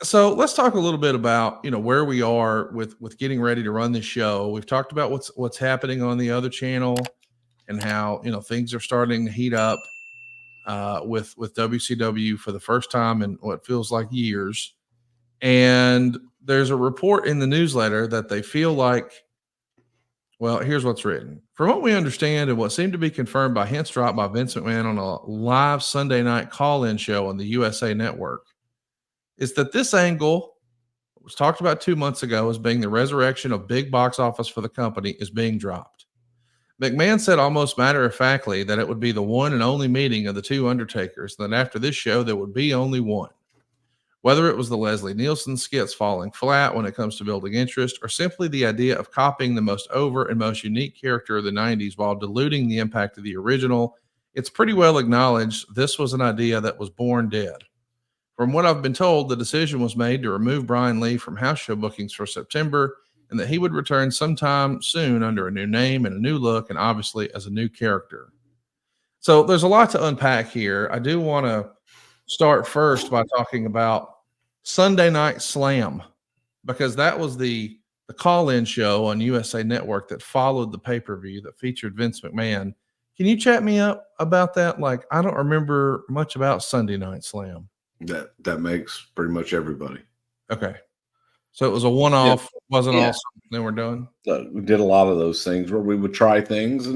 So let's talk a little bit about, where we are with getting ready to run the show. We've talked about what's happening on the other channel and how, things are starting to heat up with WCW for the first time in what feels like years. And there's a report in the newsletter that they feel like, well, here's what's written. From what we understand and what seemed to be confirmed by hints dropped by Vince McMahon on a live Sunday night call-in show on the USA Network, is that this angle was talked about 2 months ago as being the resurrection of big box office for the company is being dropped. McMahon said almost matter-of-factly that it would be the one and only meeting of the two Undertakers, and that after this show there would be only one. Whether it was the Leslie Nielsen skits falling flat when it comes to building interest, or simply the idea of copying the most over and most unique character of the 90s while diluting the impact of the original, it's pretty well acknowledged this was an idea that was born dead. From what I've been told, the decision was made to remove Brian Lee from house show bookings for September, and that he would return sometime soon under a new name and a new look, and obviously as a new character. So there's a lot to unpack here. I do want to start first by talking about Sunday Night Slam, because that was the call-in show on USA Network that followed the pay-per-view that featured Vince McMahon. Can you chat me up about that? Like, I don't remember much about Sunday Night Slam. That makes pretty much everybody. Okay. So it was a one-off, wasn't all something we're doing? We did a lot of those things where we would try things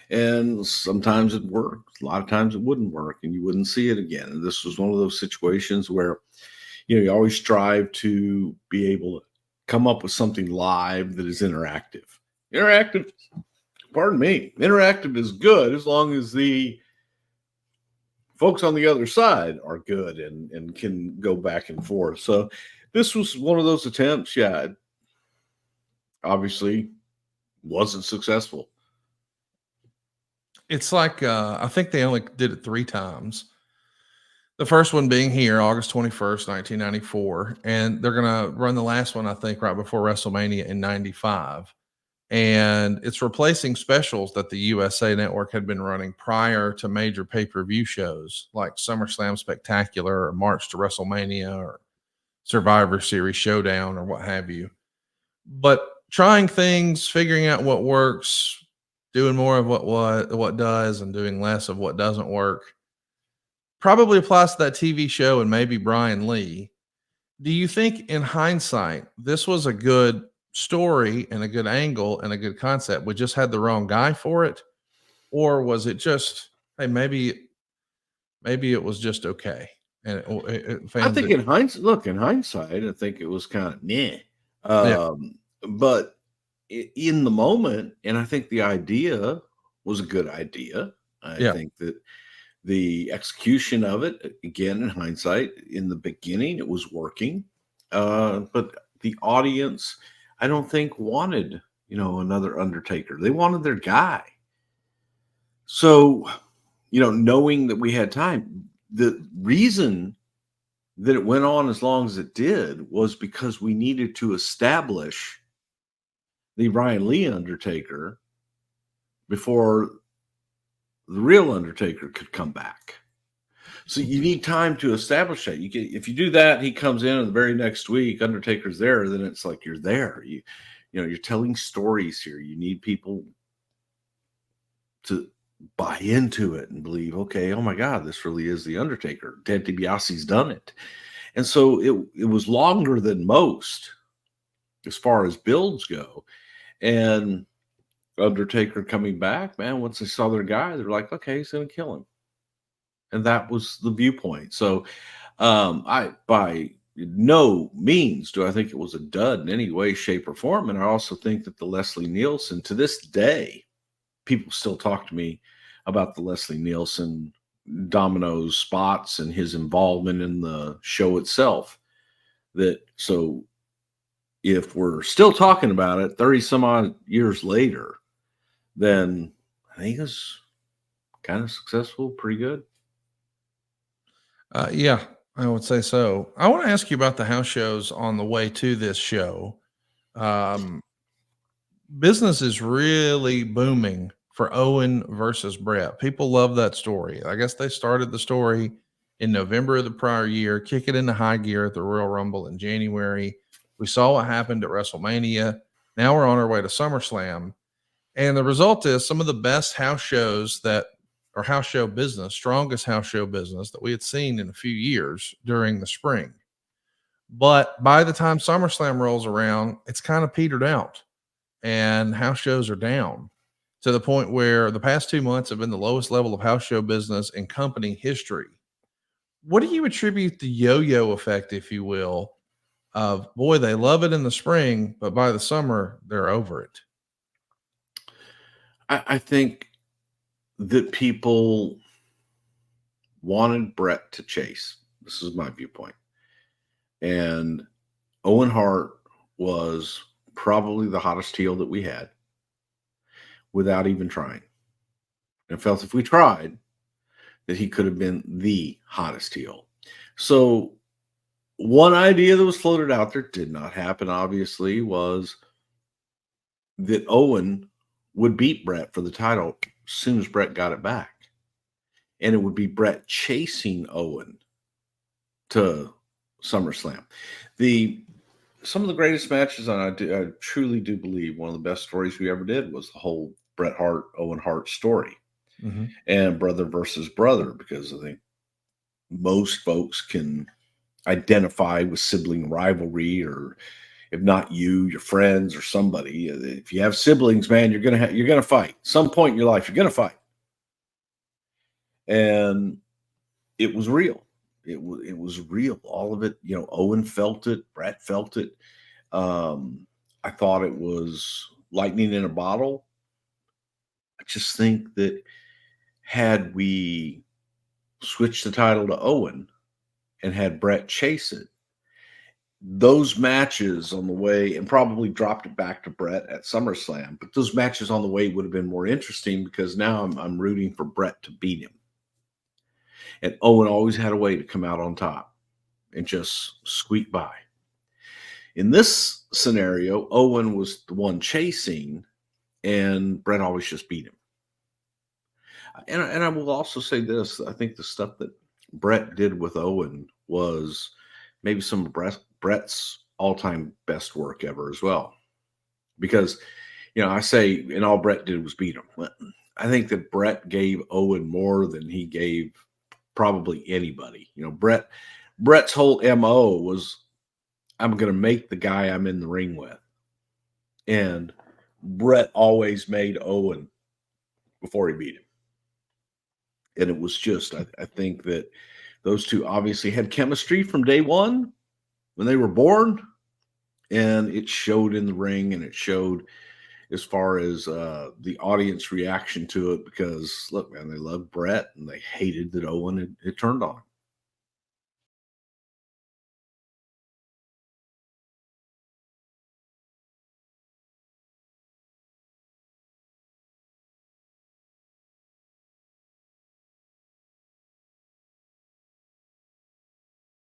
and sometimes it worked. A lot of times it wouldn't work and you wouldn't see it again. And this was one of those situations where, you always strive to be able to come up with something live that is interactive. Interactive is good as long as the folks on the other side are good and can go back and forth. So this was one of those attempts. Yeah, it obviously wasn't successful. It's like, I think they only did it 3 times. The first one being here, August 21st, 1994. And they're going to run the last one, I think, right before WrestleMania in 95. And it's replacing specials that the USA Network had been running prior to major pay-per-view shows like SummerSlam Spectacular or March to WrestleMania or Survivor Series Showdown or what have you. But trying things, figuring out what works, doing more of what does and doing less of what doesn't work probably applies to that TV show and maybe Brian Lee. Do you think in hindsight, this was a good story and a good angle and a good concept? We just had the wrong guy for it? Or was it just, hey, maybe it was just okay? And I think in hindsight, I think it was kind of meh. But in the moment, and I think the idea was a good idea. I think that the execution of it, again, in hindsight, in the beginning, it was working. But the audience, I don't think wanted, another Undertaker. They wanted their guy. So, knowing that we had time, the reason that it went on as long as it did was because we needed to establish the Brian Lee Undertaker before the real Undertaker could come back. So you need time to establish that. If you do that, he comes in and the very next week, Undertaker's there, then it's like you're there. You're telling stories here. You need people to buy into it and believe, okay, oh my God, this really is the Undertaker. Ted DiBiase's done it. And so it was longer than most as far as builds go. And Undertaker coming back, man, once they saw their guy, they're like, okay, he's going to kill him. And that was the viewpoint. So I, by no means do I think it was a dud in any way, shape, or form. And I also think that the Leslie Nielsen, to this day, people still talk to me about the Leslie Nielsen Domino's spots and his involvement in the show itself. So if we're still talking about it 30 some odd years later, then I think it's kind of successful, pretty good. Yeah, I would say so. I want to ask you about the house shows on the way to this show. Business is really booming for Owen versus Brett. People love that story. I guess they started the story in November of the prior year, kick it into high gear at the Royal Rumble in January. We saw what happened at WrestleMania. Now we're on our way to SummerSlam. And the result is some of the best house shows that or house show business, strongest house show business that we had seen in a few years during the spring. But by the time SummerSlam rolls around, it's kind of petered out and house shows are down to the point where the past 2 months have been the lowest level of house show business in company history. What do you attribute the yo-yo effect, if you will, of boy, they love it in the spring, but by the summer, they're over it? I think that people wanted Brett to chase. This is my viewpoint. And Owen Hart was probably the hottest heel that we had without even trying. And felt if we tried, that he could have been the hottest heel. So one idea that was floated out there, did not happen, obviously, was that Owen would beat Brett for the title as soon as Brett got it back. And it would be Brett chasing Owen to SummerSlam. Some of the greatest matches, and I truly do believe one of the best stories we ever did was the whole Bret Hart, Owen Hart story. Mm-hmm. And brother versus brother, because I think most folks can identify with sibling rivalry, or if not you, your friends or somebody. If you have siblings, man, you're gonna fight. Some point in your life, you're gonna fight. And it was real. It was real. All of it, Owen felt it, Brett felt it. I thought it was lightning in a bottle. I just think that had we switched the title to Owen and had Brett chase it, those matches on the way, and probably dropped it back to Brett at SummerSlam, but those matches on the way would have been more interesting, because now I'm rooting for Brett to beat him. And Owen always had a way to come out on top and just squeak by. In this scenario, Owen was the one chasing, and Brett always just beat him. And I will also say this. I think the stuff that Brett did with Owen was maybe some of Brett's all-time best work ever as well. Because, I say, and all Brett did was beat him. I think that Brett gave Owen more than he gave probably anybody. Brett's whole MO was, I'm going to make the guy I'm in the ring with. And Brett always made Owen before he beat him. And it was just, I think that those two obviously had chemistry from day one when they were born. And it showed in the ring, and it showed as far as the audience reaction to it, because, look, man, they loved Brett and they hated that Owen had turned on him.